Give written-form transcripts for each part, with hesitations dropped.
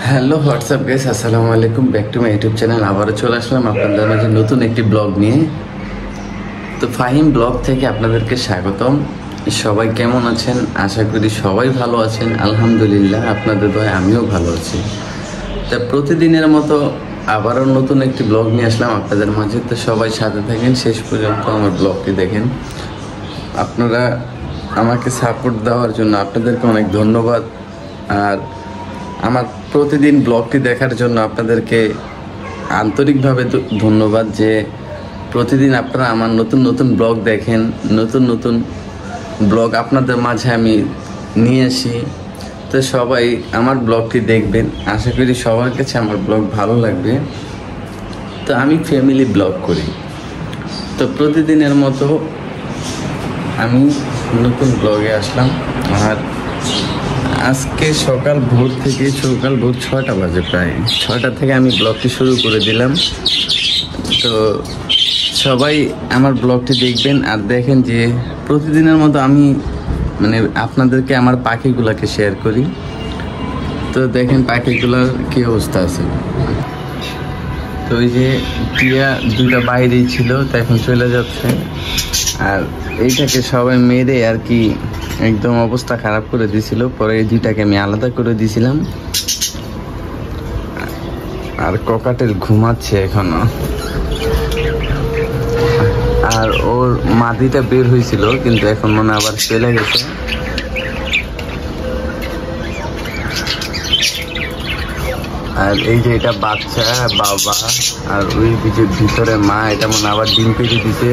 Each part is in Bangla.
হ্যালো হোয়াটসঅ্যাপ গাইস, আসসালামু আলাইকুম। Back to my YouTube channel. আবারও চলে আসলাম আপনাদের মাঝে নতুন একটি ব্লগ নিয়ে। তো ফাহিম ব্লগ থেকে আপনাদেরকে স্বাগতম। সবাই কেমন আছেন? আশা করি সবাই ভালো আছেন। আলহামদুলিল্লাহ, আপনাদের দয়ায় আমিও ভালো আছি। তা প্রতিদিনের মতো আবারও নতুন একটি ব্লগ নিয়ে আসলাম আপনাদের মাঝে। তো সবাই সাথে থাকেন, শেষ পর্যন্ত আমার ব্লগটি দেখেন। আপনারা আমাকে সাপোর্ট দেওয়ার জন্য আপনাদেরকে অনেক ধন্যবাদ। আর আমার প্রতিদিন ব্লগটি দেখার জন্য আপনাদেরকে আন্তরিকভাবে ধন্যবাদ যে প্রতিদিন আপনারা আমার নতুন নতুন ব্লগ দেখেন। নতুন নতুন ব্লগ আপনাদের মাঝে আমি নিয়ে আসি। তো সবাই আমার ব্লগটি দেখবেন। আশা করি সবার কাছে আমার ব্লগ ভালো লাগবে। তো আমি ফ্যামিলি ব্লগ করি। তো প্রতিদিনের মতো আমি নতুন ব্লগে আসলাম। আর আজকে সকাল ভোর 6টা বাজে, প্রায় 6টা থেকে আমি ব্লগটি শুরু করে দিলাম। তো সবাই আমার ব্লগটি দেখবেন আর দেখেন যে প্রতিদিনের মতো আমি আপনাদেরকে আমার পাখিগুলোকে শেয়ার করি। তো দেখেন পাখিগুলোর কী অবস্থা আছে। তো ওই যে টিয়া দুটা বাইরেই ছিল, তো এখন চলে যাচ্ছে। আর এইটাকে সবাই মেরে আর কি একদম অবস্থা খারাপ করে দিয়েছিল। পরে এই দুইটাকে আমি আলাদা করে দিয়েছিলাম। আর ককাটেল ঘুমাচ্ছে এখনো। আর ওর মাদিটা বের হয়েছিল, কিন্তু এখন মনে আবার চলে গেছে। আর এই যে এটা বাচ্চা বাবা, আর ওই ভিতরে মা, এটা মনে আবার ডিম পেটে দিছে।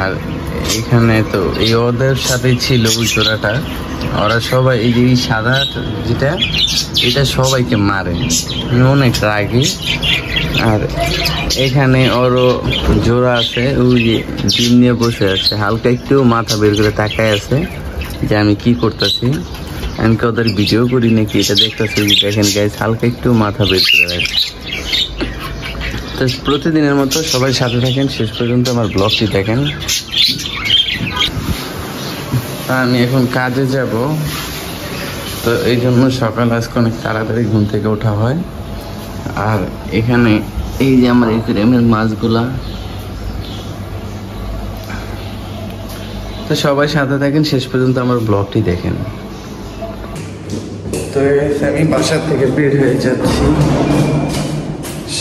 আর এখানে তো এই ওদের সাথে ছিল ওই জোড়াটা। ওরা সবাই এই যে সাদা যেটা, এটা সবাইকে মারে, অনেক রাগী। আর এখানে ওরও জোড়া আছে, ওই যে ডিম নিয়ে বসে আছে, হালকা একটু মাথা বের করে তাকায় আছে যে আমি কি করতেছি। আমি কি ওদের ভিডিও করি নাকি, এটা দেখতেছি। দেখেন গাইস, হালকা একটু মাথা বের করে রাখে। তো প্রতিদিনের মতো সবাই সাথে থাকেন, শেষ পর্যন্ত আমার ব্লগটি দেখেন। আমি এখন কাজে যাব, তো এই জন্য সকাল আজকে অনেক তাড়াতাড়ি ঘুম থেকে ওঠা হয়। আর এখানে এই যে আমার একুরিয়ামের মাছগুলা। তো সবাই সাথে থাকেন, শেষ পর্যন্ত আমার ব্লগটি দেখেন। তো আমি বাসা থেকে বের হয়ে যাচ্ছি,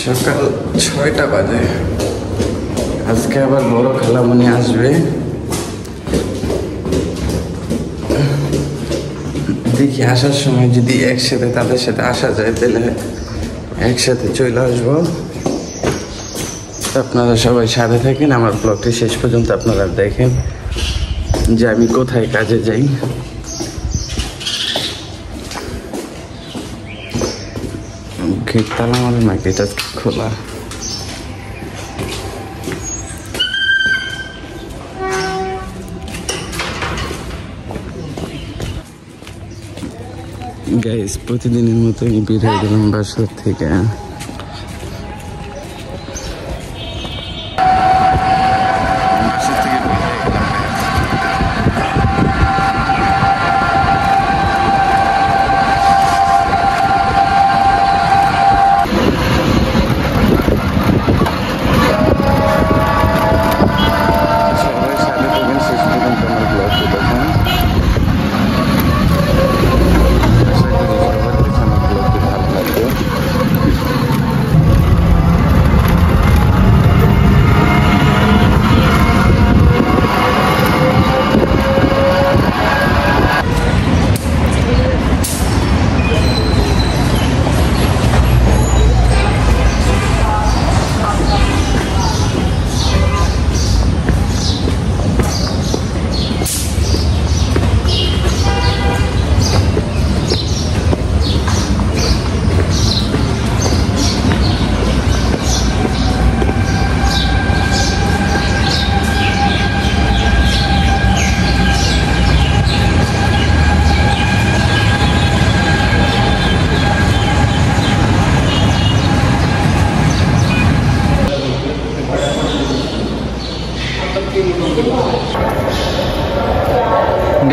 সকাল 6টা বাজে। আজকে আবার বড় খালামণি আসবে। দেখি আসার সময় যদি একসাথে তাদের সাথে আসা যায়, তাহলে একসাথে চলে আসবো। আপনারা সবাই সাথে থাকেন, আমার ব্লগটি শেষ পর্যন্ত আপনারা দেখেন যে আমি কোথায় কাজে যাই। গেট তালা মারে না, গেট আজকে খোলা। গাইস, প্রতিদিনের মতো আমি বের হয়ে গেলাম বাসার থেকে।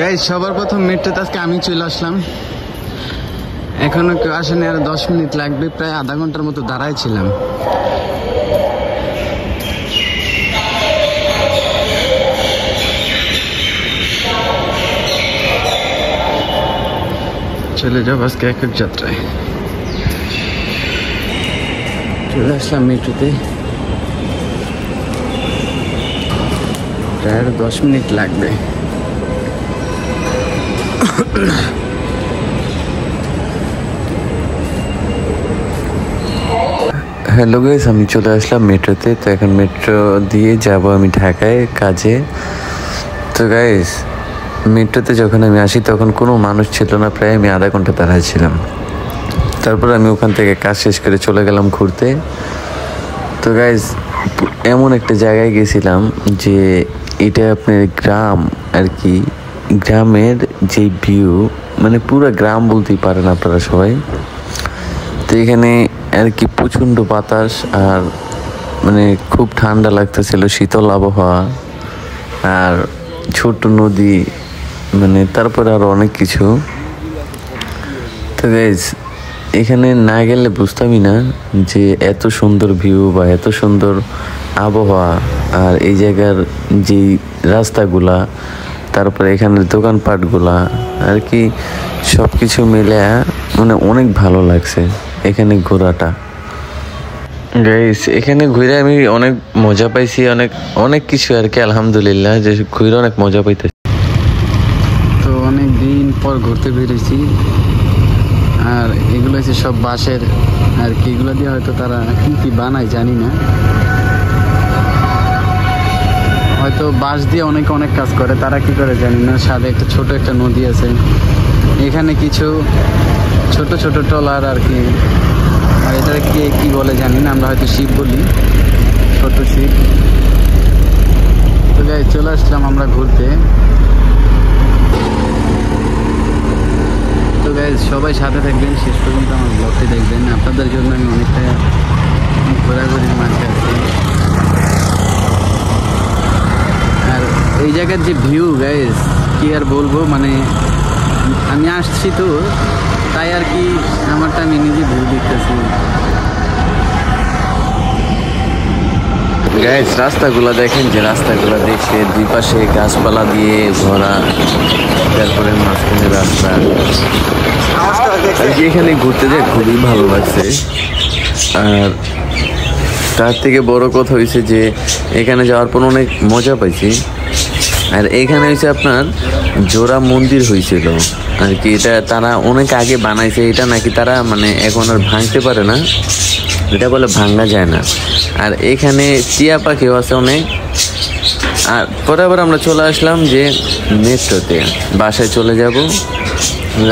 গাইস, সবার প্রথম মেট্রোতে আজকে আমি চলে আসলাম। এখনো কেউ আসেনি, আর 10 মিনিট লাগবে, প্রায় আধা ঘন্টার মতো দাঁড়ায় ছিলাম। চলে যাবো আজকে একক যাত্রায়। চলে আসলাম মেট্রোতে, প্রায় 10 মিনিট লাগবে। হ্যালো গাইস, আমি চলে আসলাম মেট্রোতে। তো এখন মেট্রো দিয়ে যাব আমি ঢাকায় কাজে। তো গাইস, মেট্রোতে যখন আমি আসি তখন কোনো মানুষ ছিল না, প্রায় আমি আধা ঘন্টা দাঁড়ায় ছিলাম। তারপর আমি ওখান থেকে কাজ শেষ করে চলে গেলাম ঘুরতে। তো গাইস, এমন একটা জায়গায় গেছিলাম যে এটা আপনার গ্রাম আর কি, গ্রামের যে ভিউ, মানে পুরো গ্রাম বলতেই পারেন আপনারা সবাই। তো এখানে আর কি প্রচণ্ড বাতাস, আর মানে খুব ঠান্ডা লাগতেছিল, শীতল আবহাওয়া, আর ছোট নদী, মানে তারপরে আরো অনেক কিছু। তো গাইস, এখানে না গেলে বুঝতামই না যে এত সুন্দর ভিউ বা এত সুন্দর আবহাওয়া, আর এই জায়গার যে রাস্তাগুলা, তারপরে এখানের দোকানপাটগুলা আর কি, সব কিছু মিলে মানে অনেক ভালো লাগছে এখানে ঘোরাটা। গাইস, এখানে ঘুরে আমি অনেক মজা পাইছি, অনেক অনেক কিছু আর কি, আলহামদুলিল্লাহ, যে ঘুরে অনেক মজা পাইতেছি। তো অনেক দিন পর ঘুরতে বেরিয়েছি, আর এগুলো হচ্ছে সব বাঁশের আর কি, এগুলো দিয়ে হয়তো তারা কি কি বানায় জানি না, হয়তো বাঁশ দিয়ে অনেক অনেক কাজ করে, তারা কি করে জানি না। সাথে একটা ছোট একটা নদী আছে, এখানে কিছু ছোট ছোট ট্রলার আর কি, আর এটা কি বলে জানি না, আমরা হয়তো শিপ বলি, ছোট শিপ। তো গাইস, চলে আসলাম আমরা ঘুরতে। তো গাইস, সবাই সাথে থাকবেন, শেষ পর্যন্ত আমার ব্লগটি দেখবেন, আপনাদের জন্য আমি অনেকটা ঘোরাঘুরির মাঝে আছি। আর এই জায়গার যে ভিউ গাইস, কি আর বলবো, মানে আমি আসছি তো তাই আর কি, আমারটা আমি নিজে ভিউ দেখতেছি। গাইস, রাস্তাগুলো দেখেন, যে রাস্তাগুলো দেখে দুই পাশে গাছপালা দিয়ে ভরা, তারপরে মাঝখানে রাস্তা। এখানে ঘুরতে যাই খুবই ভালো লাগছে, আর তার থেকে বড় কথা হয়েছে যে এখানে যাওয়ার পর অনেক মজা পাইছি। আর এখানে হয়েছে আপনার জোড়া মন্দির হয়েছিল আর কি, এটা তারা অনেক আগে বানাইছে, এটা নাকি তারা মানে এখন আর ভাঙতে পারে না, এটা বলে ভাঙা যায় না। আর এখানে টিয়া পাখিও আছে অনেক। আর পরে আবার আমরা চলে আসলাম যে মেট্রোতে, বাসায় চলে যাব।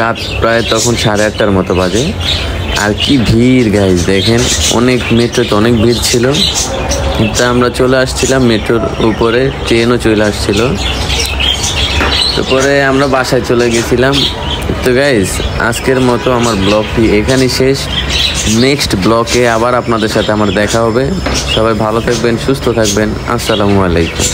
রাত প্রায় তখন 8:30টার মতো বাজে, আর কি ভিড় গাইজ দেখেন, অনেক মেট্রোতে অনেক ভিড় ছিল। তা আমরা চলে আসছিলাম মেট্রোর উপরে, ট্রেনও চলে আসছিল। তো পরে আমরা বাসায় চলে গেছিলাম। তো গাইজ, আজকের মতো আমার ব্লগটি এখানেই শেষ। নেক্সট ব্লগে আবার আপনাদের সাথে আমার দেখা হবে। সবাই ভালো থাকবেন, সুস্থ থাকবেন। আসসালামু আলাইকুম।